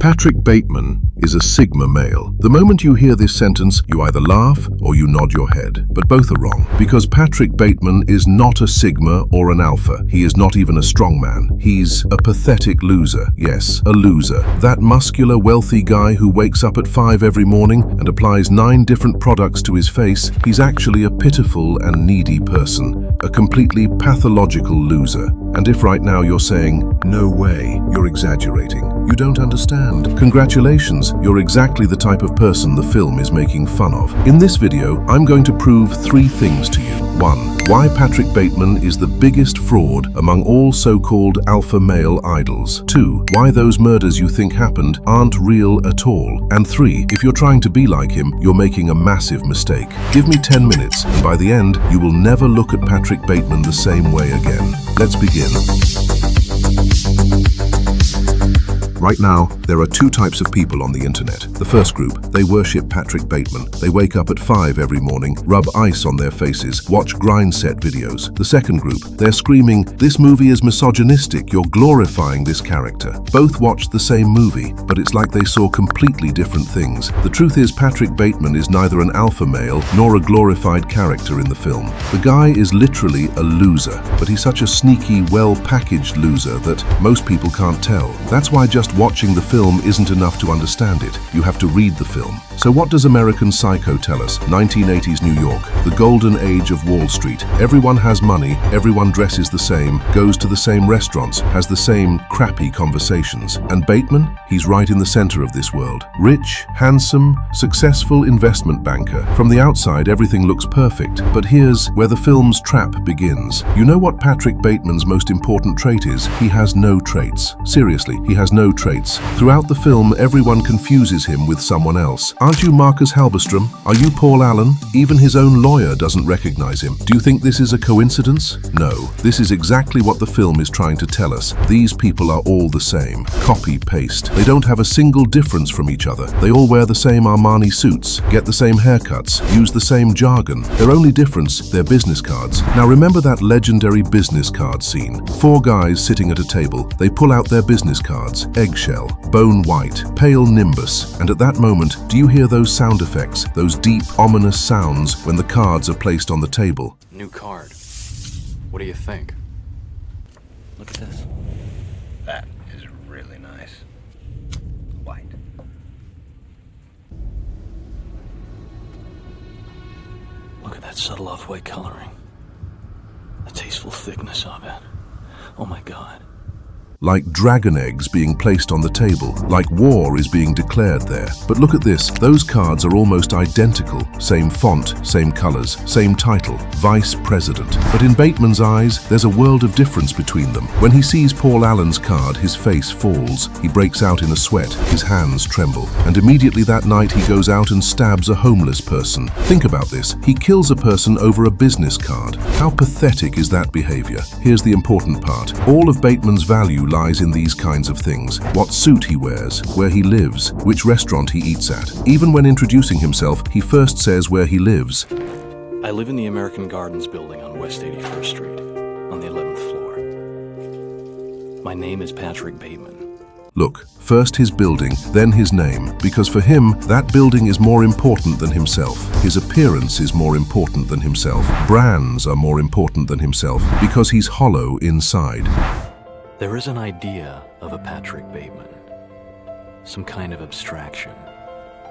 Patrick Bateman is a Sigma male. The moment you hear this sentence, you either laugh or you nod your head. But both are wrong, because Patrick Bateman is not a Sigma or an Alpha. He is not even a strongman. He's a pathetic loser. Yes, a loser. That muscular, wealthy guy who wakes up at 5 every morning and applies 9 different products to his face, he's actually a pitiful and needy person. A completely pathological loser. And if right now you're saying, "No way, you're exaggerating. You don't understand," congratulations, you're exactly the type of person the film is making fun of. In this video, I'm going to prove 3 things to you. 1. Why Patrick Bateman is the biggest fraud among all so-called alpha male idols. 2. Why those murders you think happened aren't real at all. And 3. If you're trying to be like him, you're making a massive mistake. Give me 10 minutes, and by the end, you will never look at Patrick Bateman the same way again. Let's begin. Right now, there are 2 types of people on the internet. The first group, they worship Patrick Bateman. They wake up at 5 every morning, rub ice on their faces, watch grind set videos. The second group, they're screaming, "This movie is misogynistic, you're glorifying this character." Both watched the same movie, but it's like they saw completely different things. The truth is, Patrick Bateman is neither an alpha male nor a glorified character in the film. The guy is literally a loser, but he's such a sneaky, well-packaged loser that most people can't tell. That's why just watching the film isn't enough to understand it. You have to read the film. So what does American Psycho tell us? 1980s New York, the golden age of Wall Street. Everyone has money, everyone dresses the same, goes to the same restaurants, has the same crappy conversations. And Bateman? He's right in the center of this world. Rich, handsome, successful investment banker. From the outside, everything looks perfect. But here's where the film's trap begins. You know what Patrick Bateman's most important trait is? He has no traits. Seriously, he has no traits. Throughout the film, everyone confuses him with someone else. Aren't you Marcus Halberstrom? Are you Paul Allen? Even his own lawyer doesn't recognize him. Do you think this is a coincidence? No. This is exactly what the film is trying to tell us. These people are all the same. Copy-paste. They don't have a single difference from each other. They all wear the same Armani suits, get the same haircuts, use the same jargon. Their only difference, their business cards. Now remember that legendary business card scene? 4 guys sitting at a table. They pull out their business cards. Eggshell, bone white, pale nimbus. And at that moment, do you hear those sound effects, those deep, ominous sounds when the cards are placed on the table? New card. What do you think? Look at this. That is really nice. White. Look at that subtle off-white coloring. The tasteful thickness of it. Oh my God. Like dragon eggs being placed on the table, like war is being declared there. But look at this, those cards are almost identical. Same font, same colors, same title, Vice President. But in Bateman's eyes, there's a world of difference between them. When he sees Paul Allen's card, his face falls. He breaks out in a sweat, his hands tremble. And immediately that night he goes out and stabs a homeless person. Think about this, he kills a person over a business card. How pathetic is that behavior? Here's the important part. All of Bateman's value lies in these kinds of things. What suit he wears, where he lives, which restaurant he eats at. Even when introducing himself, he first says where he lives. I live in the American Gardens building on West 81st Street, on the 11th floor. My name is Patrick Bateman. Look, first his building, then his name, because for him, that building is more important than himself. His appearance is more important than himself. Brands are more important than himself, because he's hollow inside. There is an idea of a Patrick Bateman, some kind of abstraction,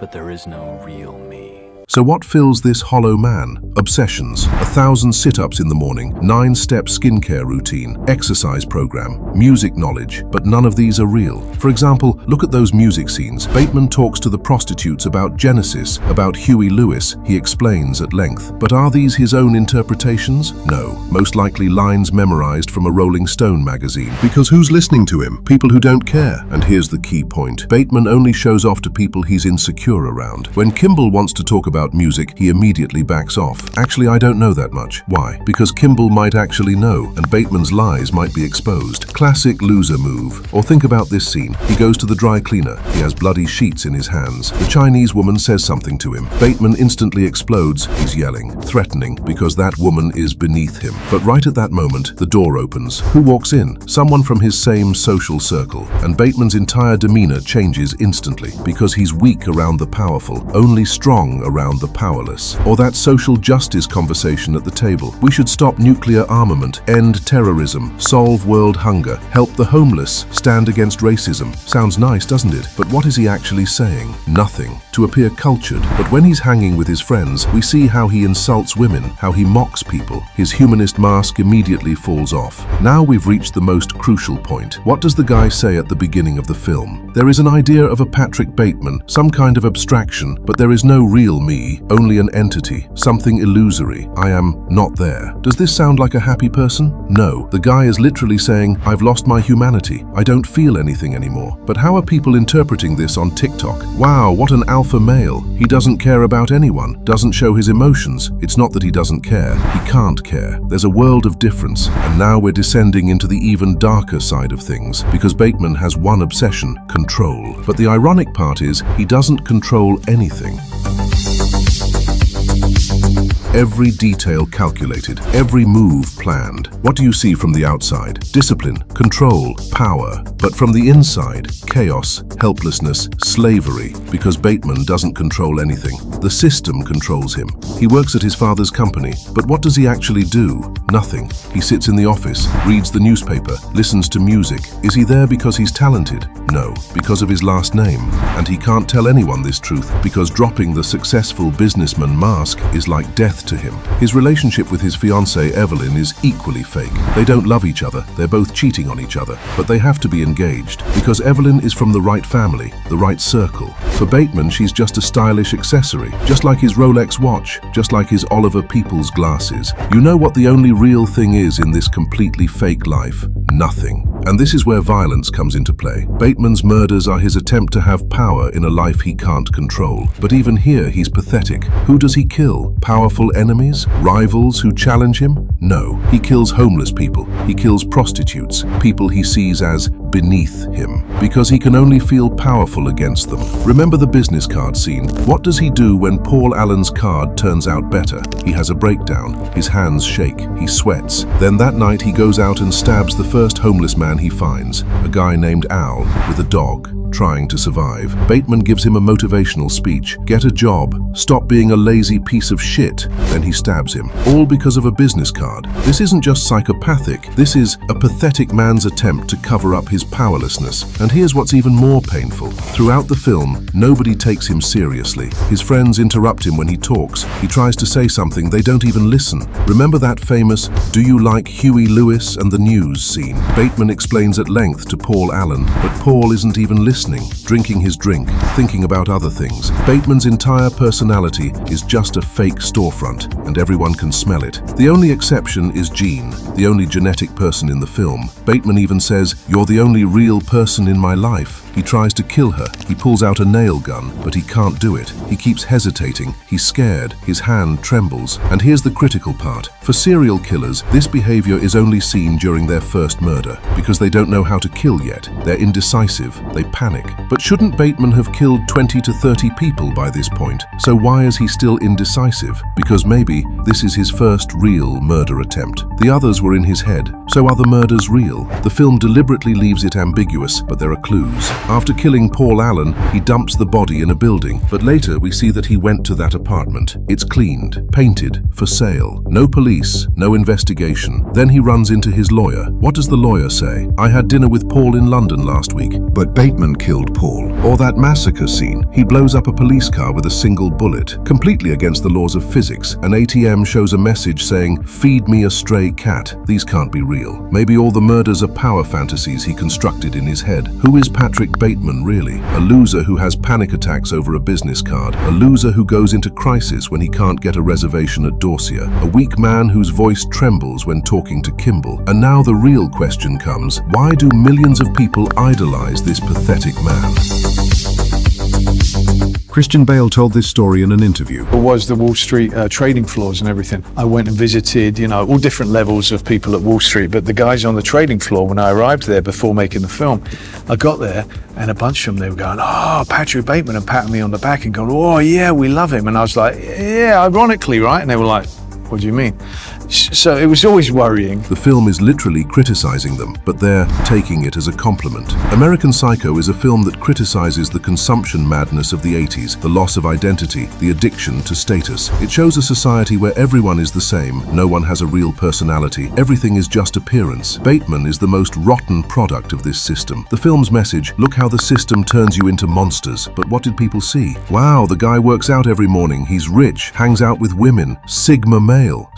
but there is no real me. So what fills this hollow man? Obsessions, 1,000 sit-ups in the morning, 9-step skincare routine, exercise program, music knowledge, but none of these are real. For example, look at those music scenes. Bateman talks to the prostitutes about Genesis, about Huey Lewis, he explains at length. But are these his own interpretations? No, most likely lines memorized from a Rolling Stone magazine. Because who's listening to him? People who don't care. And here's the key point. Bateman only shows off to people he's insecure around. When Kimball wants to talk about about music, he immediately backs off. Actually, I don't know that much. Why? Because Kimball might actually know, and Bateman's lies might be exposed. Classic loser move. Or think about this scene. He goes to the dry cleaner. He has bloody sheets in his hands. The Chinese woman says something to him. Bateman instantly explodes. He's yelling, threatening, because that woman is beneath him. But right at that moment, the door opens. Who walks in? Someone from his same social circle. And Bateman's entire demeanor changes instantly, because he's weak around the powerful, only strong around the powerless. Or that social justice conversation at the table. We should stop nuclear armament, end terrorism, solve world hunger, help the homeless, stand against racism. Sounds nice, doesn't it? But what is he actually saying? Nothing. To appear cultured. But when he's hanging with his friends, we see how he insults women, how he mocks people. His humanist mask immediately falls off. Now we've reached the most crucial point. What does the guy say at the beginning of the film? There is an idea of a Patrick Bateman, some kind of abstraction, but there is no real me, only an entity, something illusory. I am not there. Does this sound like a happy person? No. The guy is literally saying, I've lost my humanity. I don't feel anything anymore. But how are people interpreting this on TikTok? Wow, what an alpha male. He doesn't care about anyone, doesn't show his emotions. It's not that he doesn't care. He can't care. There's a world of difference. And now we're descending into the even darker side of things, because Bateman has one obsession: control. But the ironic part is, he doesn't control anything. Every detail calculated, every move planned. What do you see from the outside? Discipline, control, power. But from the inside, chaos, helplessness, slavery, because Bateman doesn't control anything. The system controls him. He works at his father's company, but what does he actually do? Nothing. He sits in the office, reads the newspaper, listens to music. Is he there because he's talented? No, because of his last name. And he can't tell anyone this truth, because dropping the successful businessman mask is like death to him. His relationship with his fiancée Evelyn is equally fake. They don't love each other, they're both cheating on each other, but they have to be engaged, because Evelyn is from the right family, the right circle. For Bateman, she's just a stylish accessory, just like his Rolex watch, just like his Oliver Peoples glasses. You know what the only real thing is in this completely fake life? Nothing. And this is where violence comes into play. Bateman's murders are his attempt to have power in a life he can't control. But even here, he's pathetic. Who does he kill? Powerful enemies? Rivals who challenge him? No. He kills homeless people. He kills prostitutes, people he sees as beneath him, because he can only feel powerful against them. Remember the business card scene? What does he do when Paul Allen's card turns out better? He has a breakdown. His hands shake. He sweats. Then that night he goes out and stabs the first homeless man he finds, a guy named Al, with a dog, trying to survive. Bateman gives him a motivational speech. Get a job. Stop being a lazy piece of shit. Then he stabs him. All because of a business card. This isn't just psychopathic. This is a pathetic man's attempt to cover up his powerlessness. And here's what's even more painful. Throughout the film, nobody takes him seriously. His friends interrupt him when he talks. He tries to say something, they don't even listen. Remember that famous "Do you like Huey Lewis and the News" scene? Bateman explains at length to Paul Allen, but Paul isn't even listening, drinking his drink, thinking about other things. Bateman's entire personality is just a fake storefront, and everyone can smell it. The only exception is Jean, the only genetic person in the film. Bateman even says, "You're the only real person in my life." He tries to kill her. He pulls out a nail gun, but he can't do it. He keeps hesitating. He's scared. His hand trembles. And here's the critical part. For serial killers, this behavior is only seen during their first murder, because they don't know how to kill yet. They're indecisive. They panic. But shouldn't Bateman have killed 20 to 30 people by this point? So why is he still indecisive? Because maybe this is his first real murder attempt. The others were in his head. So are the murders real? The film deliberately leaves it ambiguous, but there are clues. After killing Paul Allen, he dumps the body in a building, but later we see that he went to that apartment. It's cleaned, painted, for sale. No police, no investigation. Then he runs into his lawyer. What does the lawyer say? "I had dinner with Paul in London last week." But Bateman killed Paul. Or that massacre scene. He blows up a police car with a single bullet, completely against the laws of physics. An ATM shows a message saying, "Feed me a stray cat." These can't be real. Maybe all the murders are power fantasies he constructed in his head. Who is Patrick Bateman, really? A loser who has panic attacks over a business card. A loser who goes into crisis when he can't get a reservation at Dorsia. A weak man whose voice trembles when talking to Kimball. And now the real question comes, why do millions of people idolize this pathetic man? Christian Bale told this story in an interview. It was the Wall Street trading floors and everything. I went and visited, all different levels of people at Wall Street, but the guys on the trading floor, when I arrived there before making the film, I got there and a bunch of them, they were going, "Oh, Patrick Bateman," and patting me on the back and going, "Oh yeah, we love him." And I was like, "Yeah, ironically, right?" And they were like, "What do you mean?" So it was always worrying. The film is literally criticizing them, but they're taking it as a compliment. American Psycho is a film that criticizes the consumption madness of the 80s, the loss of identity, the addiction to status. It shows a society where everyone is the same, no one has a real personality, everything is just appearance. Bateman is the most rotten product of this system. The film's message, look how the system turns you into monsters. But what did people see? Wow, the guy works out every morning, he's rich, hangs out with women, Sigma male.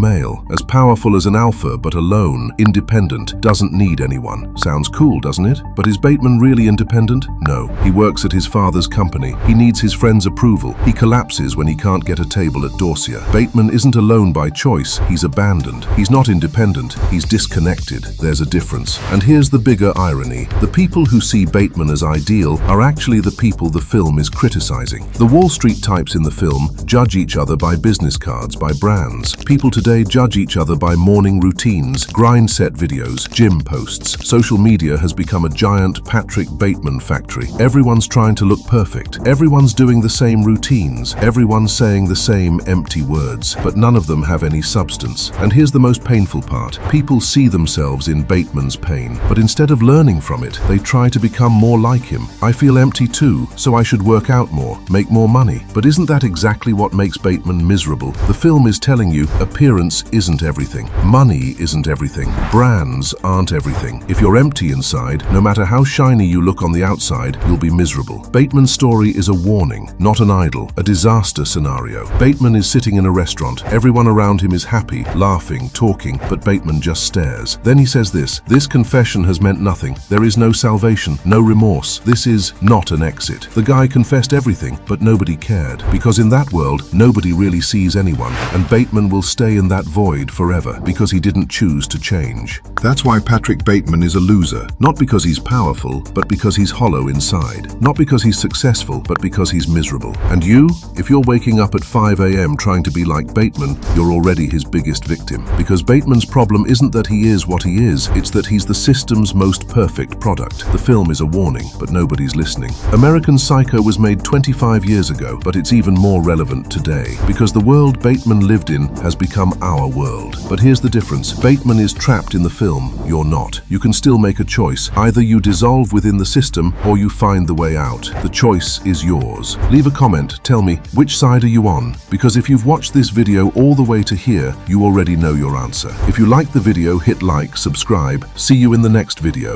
As powerful as an alpha, but alone, independent, doesn't need anyone. Sounds cool, doesn't it? But is Bateman really independent? No. He works at his father's company. He needs his friend's approval. He collapses when he can't get a table at Dorsia. Bateman isn't alone by choice. He's abandoned. He's not independent. He's disconnected. There's a difference. And here's the bigger irony. The people who see Bateman as ideal are actually the people the film is criticizing. The Wall Street types in the film judge each other by business cards, by brands. People today judge each other by morning routines, grind set videos, gym posts. Social media has become a giant Patrick Bateman factory. Everyone's trying to look perfect. Everyone's doing the same routines. Everyone's saying the same empty words, but none of them have any substance. And here's the most painful part. People see themselves in Bateman's pain, but instead of learning from it, they try to become more like him. I feel empty too, so I should work out more, make more money. But isn't that exactly what makes Bateman miserable? The film is telling you appearance isn't everything. Money isn't everything. Brands aren't everything. If you're empty inside, no matter how shiny you look on the outside, you'll be miserable. Bateman's story is a warning, not an idol, a disaster scenario. Bateman is sitting in a restaurant. Everyone around him is happy, laughing, talking, but Bateman just stares. Then he says this confession has meant nothing. There is no salvation, no remorse. This is not an exit. The guy confessed everything, but nobody cared. Because in that world, nobody really sees anyone, and Bateman will stay in that void forever because he didn't choose to change. That's why Patrick Bateman is a loser. Not because he's powerful, but because he's hollow inside. Not because he's successful, but because he's miserable. And you? If you're waking up at 5 a.m. trying to be like Bateman, you're already his biggest victim. Because Bateman's problem isn't that he is what he is, it's that he's the system's most perfect product. The film is a warning, but nobody's listening. American Psycho was made 25 years ago, but it's even more relevant today. Because the world Bateman lived in has become our world. But here's the difference. Bateman is trapped in the film. You're not. You can still make a choice. Either you dissolve within the system or you find the way out. The choice is yours. Leave a comment. Tell me, which side are you on? Because if you've watched this video all the way to here, you already know your answer. If you like the video, hit like, subscribe. See you in the next video.